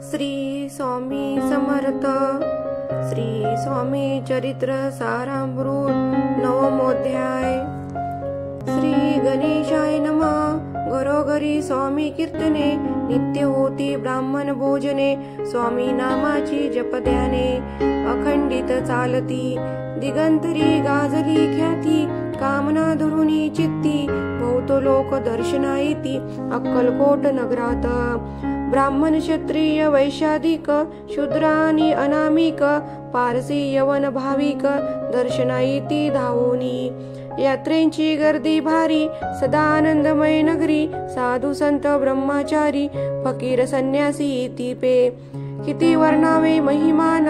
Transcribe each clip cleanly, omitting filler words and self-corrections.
श्री स्वामी समर्थ. श्री स्वामी चरित्र सारामृत नवमोध्याय. श्री गणेशाय नमः. घरोघरी स्वामी कीर्तने, नित्य होती ब्राह्मण भोजने. स्वामी नामाची जपध्याने, अखंडित चालती. दिगंतरी गाजली ख्याती, कामना धरुणी चित्ती. बहुत लोक दर्शना येती, अक्कलकोट नगरात. ब्राह्मण क्षत्रिय वैशाधिक, शूद्र आणि अनामिक. पारसी यवन भाविक, दर्शना येती धावोनी. यात्रेंची गर्दी भारी, सदा आनंदमय नगरी. साधू संत ब्रह्मचारी, फकीर संन्यासी येती पे. किती वर्णावे महिमान,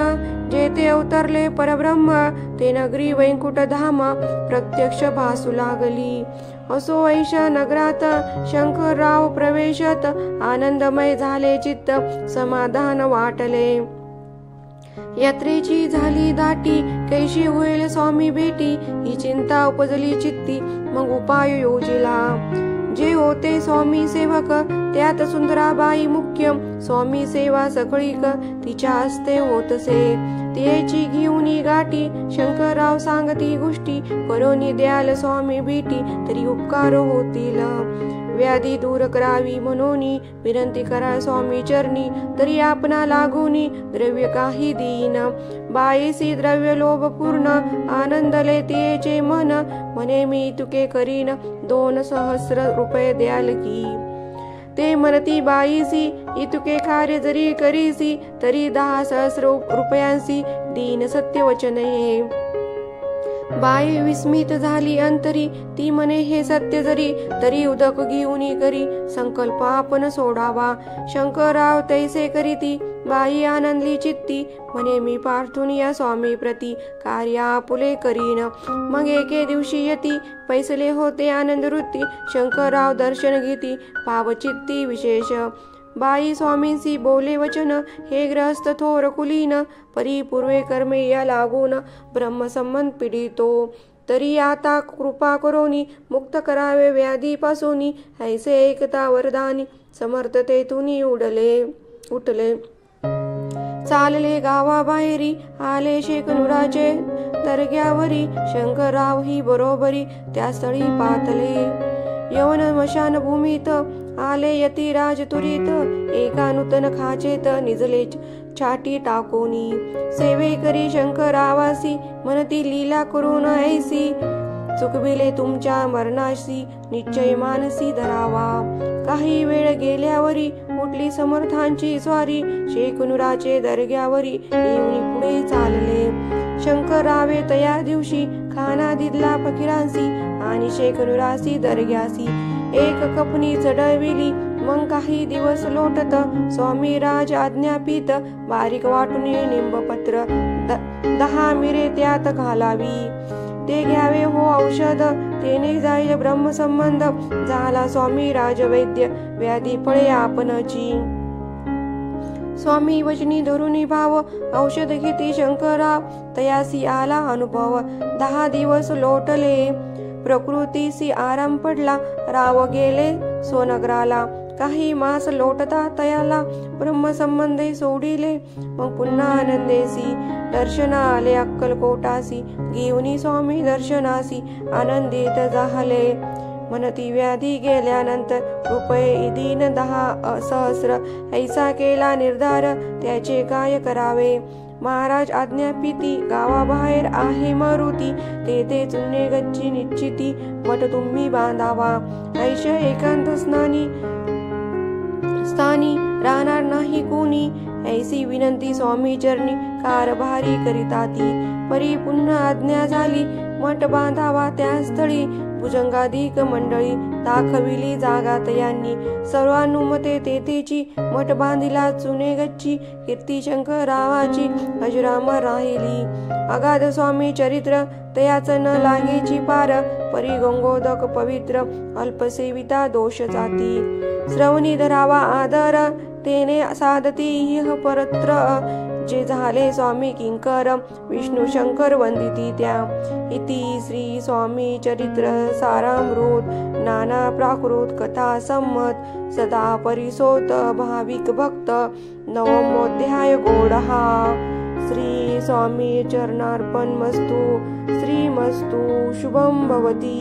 जेथे अवतरले परब्रह्म. ते नगरी वैकुंठ धाम, प्रत्यक्ष भासू लागली. असो ऐशा नगरात शंकरराव प्रवेशत. आनंदमय झाले चित्त, समाधान वाटले. यात्रेची झाली दाटी, कैशी होईल स्वामी भेटी. ही चिंता उपजली चित्ती, मग उपाय योजिला. जे होते स्वामी सेवक, त्यात सुंदराबाई मुख्य. स्वामी सेवा सगळीक, तिच्या हस्ते होतसे. तिची घेऊनी गाठी, शंकरराव सांगती गोष्टी. करोनी द्याल स्वामी भेटी, तरी उपकार होतील. व्याधी दूर करावी म्हणूनी, विनंती करा स्वामी चरणी. तरी आपणा लागूनी, द्रव्य काही देईन. बाईसी द्रव्य लोभ पूर्ण, आनंदले तिचे मन. म्हणे मी तुके करीन, 2 सहस्र रुपये द्याल की. ते म्हणती बाईसी, इतके कार्य जरी करीसी. तरी 10 सहस्र रुपयांसी दीन सत्य वचन हे. बाई विस्मित झाली अंतरी, ती म्हणे हे सत्य जरी. तरी उदक घेऊनी करी, संकल्प आपण सोडावा. शंकरराव तैसे करीती, बाई आनंदली चित्ती. म्हणे मी पार्थून या स्वामी प्रती, कार्य आपुले करीन. मग एके दिवशी यती, पैसले होते आनंद वृत्ती. शंकरराव दर्शन घेती, पावचित्ती विशेष. बाई स्वामींसी बोले वचन, हे ग्रहस्थ थोर कुलीन. परी पूर्वे कर्मे या लागून, ब्रह्मसंबंध पिडितो. तरी आता कृपा करोनी, मुक्त करावे व्याधीपासूनी. ऐसे ऐकता वरदानी, समर्थ तेथुनी उठले. चालले गावाबाहेरी, आले शेकनुराचे दर्ग्यावरी. शंकरराव ही बरोबरी, त्या स्थळी पातले. यवन मशान भूमीत, आले यती राजतुरीत. एका नूतन खाचेत, निजले छाटी टाकोनी. सेवे करी शंकरावासी, म्हणती लीला करून ऐसी. चुकविले तुमच्या मरणाशी, निश्चय मानसी धरावा. काही वेळ गेल्यावरी, उठली समर्थांची स्वारी. शेकनुराचे दर्ग्यावरी, येऊन पुढे चालले. शंकररावे तया दिवशी, खाना दिदला फकीरांसी. आणि शेकनुरासी दर्ग्यासी, एक कपनी चढविली. मग काही दिवस लोटत, स्वामी राज आज्ञापित. बारीक वाटून निंबपत्र, 10 मिरे त्यात घालावी. ते घ्यावे हो औषध, तेने जाईल ब्रह्मसंबंध. झाला स्वामी राजवैद्य, व्याधी पळे आपणची. स्वामी वचनी धरुनी भाव, औषध घेती शंकरराव. तयासी आला अनुभव, 10 दिवस लोटले. प्रकृतीसी आराम पडला, राव गेले सोनगराला. काही मास लोटता तयाला, ब्रह्मसंबंधे सोडिले. मग पुन्हा आनंदेसी, दर्शना आले अक्कलकोटासी. घेऊनी स्वामी दर्शनासी, आनंदित झाले. म्हणती व्याधी गेल्यानंतर, रुपये दीन 10 सहस्र. ऐसा केला निर्धार, त्याचे काय करावे. महाराज आज्ञापिती, गावाबाहेर आहे मारुती. तेथे चुन्ने गच्ची निश्चिती, मठ तुम्ही बांधावा. ऐश एकांत स्थानी, राहणार नाही कोणी. ऐसी विनंती स्वामी चरणी, कारभारी करिता ती. परी पुन्हा आज्ञा झाली, मठ बांधावा त्या स्थळी. भुजंगाधिक मंडळी, दाखविली जागा तयांनी. सर्वानुमते तेथेची, मठ बांधिला चुने गच्ची. कीर्ती शंकररावाची, अजरामर राहिली. अगाध स्वामी चरित्र, तयाच न लागेची पार. परी गंगोदक पवित्र, अल्पसेविता दोष जाती. श्रवणी धरावा आदर, तेने साधती इह परत्र जे झाले स्वामी किंकर विष्णू शंकर वंदिती त्या इति श्री स्वामी चरित्र सारामृत नाना प्राकृत कथा संमत सदा परिसोत भाविक भक्त नवमोध्याय गोडहा श्री स्वामी चरणार्पणमस्तु श्रीमस्तु शुभम भवती।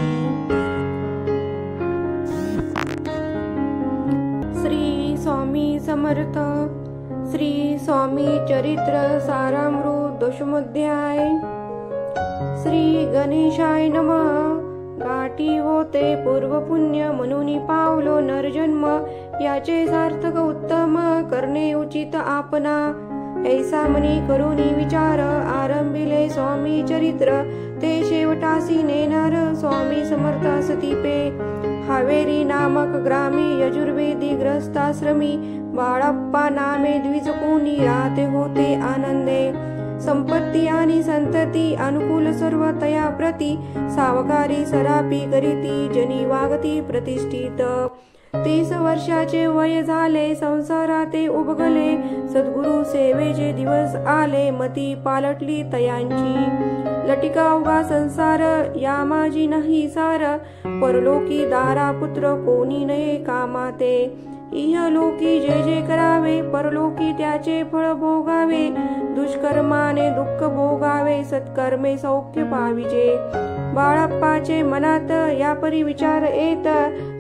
श्री स्वामी समर्थ। श्री स्वामी चरित्र सारामृत दशमोध्याय। श्री गणेशाय नमः। गाठी होते पूर्वपुण्य म्हणून पावलो नरजन्म याचे सार्थक उत्तम करणे उचित आपणा ऐसा मनी करुणी विचार आरंभिले स्वामी चरित्र ते शेवटासी नेणार स्वामी समर्थास तीपे हावेरी नामक ग्रामी यजुर्वेदी ग्रस्ताश्रमी बाळप्पा नामे द्विजकोनी राहते होते आनंदे संपत्ती आणि संतती अनुकूल सर्व तया प्रती सावकारी सरापी करीती जनी वागती प्रतिष्ठित 30 वर्षाचे वय झाले संसाराते उबगले सद्गुरु सेवेचे दिवस आले मती पालटली तयांची लटिका उगा संसार या माझी नाही सार परलोकी दारा पुत्र कोणी नये कामाते इह लोकी जे जे करावे परलोकी त्याचे फळ भोगावे दुष्कर्माने दुःख भोगावे सत्कर्मे सौख्य पाविजे बाळप्पाचे मनात यापरी विचार येत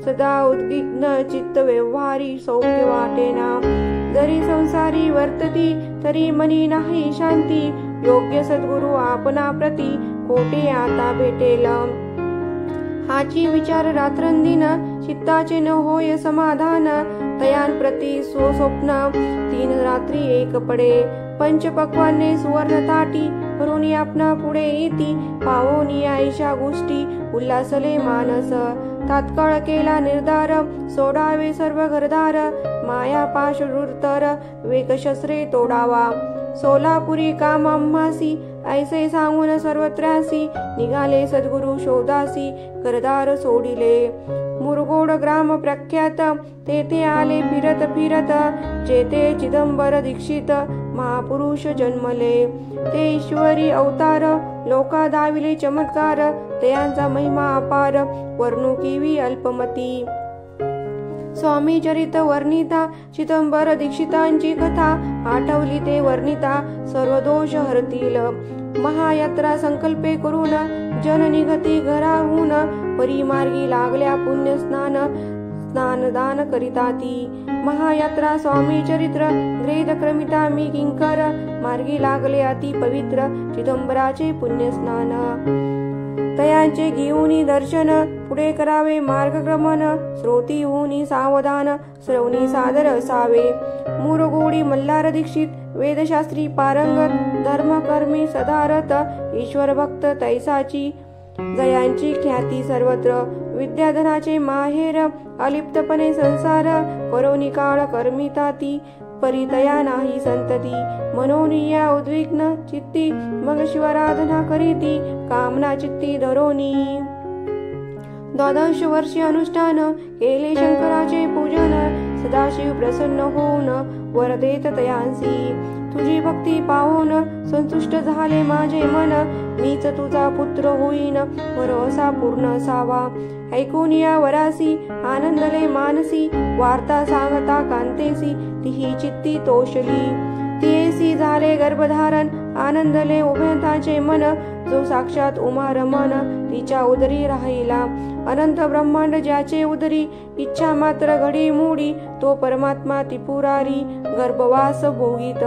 सदा उद्विग्न चित्त व्यवहारी सौख्य वाटेना जरी संसारी वर्तती तरी मनी नाही शांती योग्य सद्गुरु आपणा प्रती कोठे आता भेटेल हाची विचार रात्रंदिन चित्ताचे न होय समाधान तयान प्रती स्वस्वप्न 3 रात्री एक पडे पंचपक्वाने सुवर्ण ताटी करुणी आपणा पुढे येती पावोनी आयशा गोष्टी उल्हासले मानस तात्काळ केला निर्धार सोडावे सर्व घरदार माया पाश रुर्तर वेकशस्त्रे तोडावा सोलापुरी काम आम्हासी ऐसे सांगून सर्वत्रासी निघाले सद्गुरु शोधासी घरदार सोडिले मुरगोड ग्राम प्रख्यात तेथे आले फिरत फिरत जेथे चिदंबर दीक्षित महापुरुष जन्मले ते ईश्वरी अवतार लोका दाविले चमत्कार त्यांचा महिमा अपार वर्णुकीवी अल्पमती स्वामी चरित वर्णिता चिदंबर दीक्षितांची कथा आठवली ते वर्णिता सर्व दोष हरतील महायात्रा संकल्पे करून जन निघती घराहून परिमार्गी लागल्या पुण्य स्नानदान करिता ती महायात्रा स्वामी चरित्र ग्रेद क्रमिता मी किंकर मार्गी लागले अति पवित्र चिदंबराचे पुण्य स्नान तयांचे घेऊनी दर्शन पुढे करावे मार्गक्रमण श्रोती होऊनी सावधान श्रवणी सादर असावे मुरगोडी मल्हार दीक्षित वेदशास्त्री पारंगत धर्मकर्मी सदारत ईश्वर भक्त तैसाची जयांची ख्याती सर्वत्र विद्याधनाचे माहेर अलिप्तपणे संसार करोनी काळ कर्मिता ती परितया नाही संतती म्हणून या उद्विग्न चित्ती मग शिवाराधना करीती कामना चित्ती धरोनी 12 वर्षे अनुष्ठान केले शंकराचे पूजन सदाशिव प्रसन्न होऊन वर देत तयांसी तुझी भक्ती पाहून संतुष्ट झाले माझे मन मीच तुझा पुत्र होईन वर असा पूर्ण असावा ऐकून या वरासी आनंदले मानसी वार्ता सांगता कांतेसी तिही चित्ती तोषली तियेसी झाले गर्भधारण आनंदले उभयताचे मन जो साक्षात उमा रमण तिच्या उदरी राहिला अनंत ब्रह्मांड ज्याचे उदरी इच्छा मात्र घडी मोडी तो परमात्मा त्रिपुरारी गर्भवास भोगीत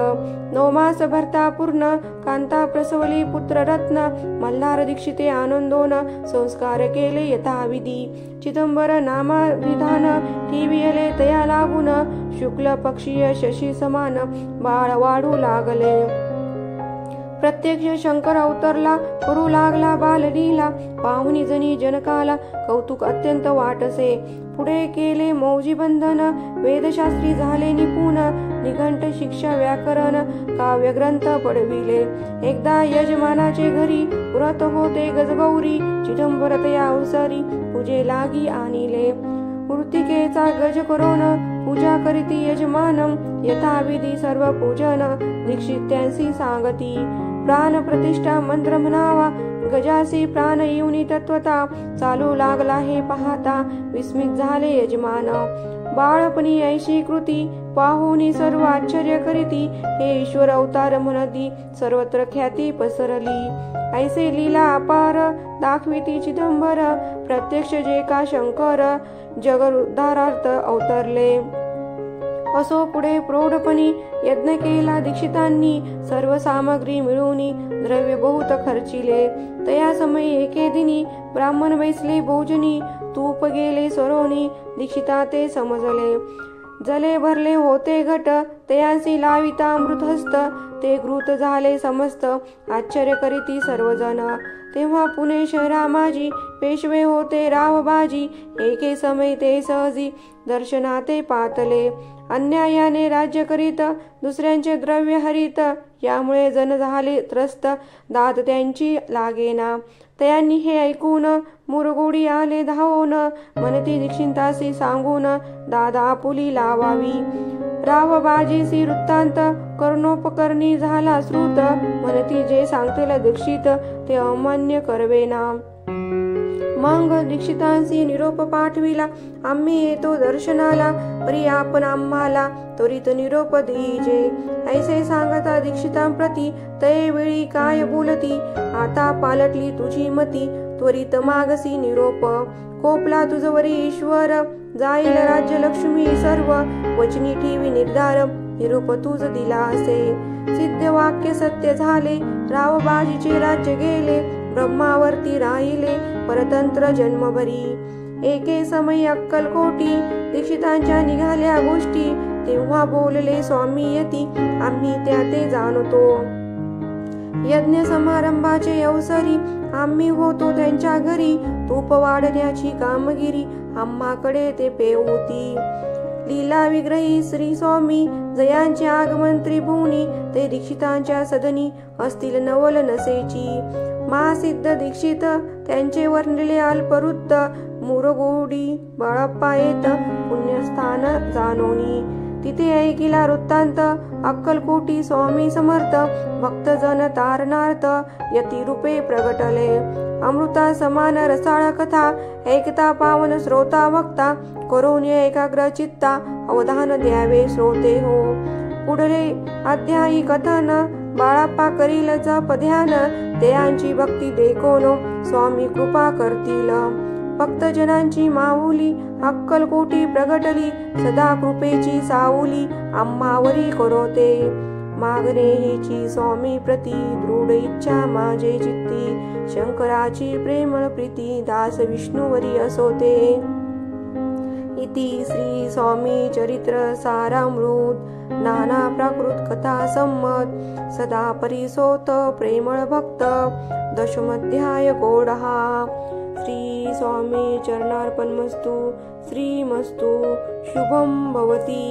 9 मास भरता पूर्ण कांता प्रसवली पुत्र रत्न मल्हार दीक्षिते आनंदोन संस्कार केले यथाविधी चिदंबर नामा विधान ठेविले तया लागून शुक्ल पक्षीय शशी समान बाळ वाढू लागले प्रत्यक्ष शंकर अवतरला करू लागला बाललीला पाहुनी जनी जनकाला कौतुक अत्यंत वाटसे पुढे केले मौजी बंधन वेदशास्त्री झाले निपुण निघंट शिक्षा व्याकरण काव्य ग्रंथ पडविले एकदा यजमानाचे घरी व्रत होते गजगौरी चिदंबर तया अवसरी पूजे लागी आणिले मृतिकेचा गज करून पूजा करीती यजमानम यथाविधी सर्व पूजन दीक्षित्यांसी सांगती प्राण प्रतिष्ठा मंत्र म्हणावा गजासी प्राण येऊनी तत्वता चालू लागला हे पाहता विस्मित झाले यजमान बाळपणी ऐशी कृती पाहुनी सर्व आश्चर्य करीती हे ईश्वर अवतार म्हणती सर्वत्र ख्याती पसरली ऐसे लीला अपार दाखविती चिदंबर प्रत्यक्ष जे का शंकर जगोद्धारार्थ अवतरले असो पुढे प्रौढपणी यज्ञ केला दीक्षितांनी सर्व सामग्री मिळवून द्रव्य बहुत खर्चिले तया समयी एके दिनी ब्राह्मण बैसले भोजनी तूप गेले सरोनी दीक्षिता ते समजले जले भरले होते घट तयांसी लाविता अमृतहस्त ते घृत झाले समस्त आश्चर्य करीती सर्वजण तेव्हा पुणे शहरा माझी पेशवे होते रावबाजी एके समय ते सहजी दर्शनाते पातले अन्यायाने राज्य करीत दुसऱ्यांचे द्रव्य हरित यामुळे जन झाले त्रस्त दात त्यांची लागेना तयांनी हे ऐकून मुरगोडी आले धावून म्हणती दीक्षितासी सांगून दादा आपुली लावावी रावबाजीसी वृत्तांत कर्णोपकरणी झाला श्रुत म्हणती जे सांगतेला दीक्षित ते अमान्य करवेना मग दीक्षितांसी निरोप पाठविला आम्ही येतो दर्शनाला परी आपण आम्हाला त्वरित निरोप दीजे ऐसे सांगता दीक्षितांप्रती तये वेळी काय बोलती आता पालटली तुझी मती त्वरित मागसी निरोप कोपला तुझवरी ईश्वर जाईल राज्य लक्ष्मी सर्व वचनी ठेवी निर्धार निरोप तुझ दिला असे सिद्ध वाक्य सत्य झाले रावबाजीचे राज्य गेले ब्रह्मावरती राहिले परतंत्र जन्मभरी एके समय अक्कलकोटी दीक्षितांच्या निघाल्या गोष्टी तेव्हा बोलले स्वामी यती आम्ही त्या ते जाणतो यज्ञ समारंभाचे अवसरी आम्ही होतो त्यांच्या घरी तूप वाढण्याची कामगिरी आम्हाकडे ते पेवती लीला विग्रही श्री स्वामी जयांचे आगमन त्रिभुवनी ते दीक्षितांच्या सदनी असतील नवल नसेची महासिद्ध दीक्षित त्यांचे वर्णिले अल्पवृत्त मुरगोडी बाळप्पा येत पुण्यस्थान जानोनी तिथे ऐकिला वृत्तांत अक्कलकोटी स्वामी समर्थ भक्तजन तारणार्थ यती रूपे प्रगटले अमृता समान रसाळ कथा ऐकता पावन श्रोता वक्ता करून एकाग्र चित्ता अवधान द्यावे श्रोते हो पुढले अध्यायी कथन बाळाप्पा करील जप ध्यान त्यांची भक्ती देखोन स्वामी कृपा करतील भक्तजनांची माऊली अक्कलकोटी प्रगटली सदा कृपेची सावली आम्हावरी करोते मागणे हिची स्वामी प्रती दृढ इच्छा माझे चित्ती शंकराची प्रेमळ प्रीती दास विष्णुवरी असोते इति श्री स्वामी चरित्र सारामृत नाना प्राकृत कथा संमत सदा परिसोत प्रेमळ भक्त दशमध्याय कोडहा श्री स्वामी चरणार्पणमस्तु श्रीमस्तु शुभम भवती।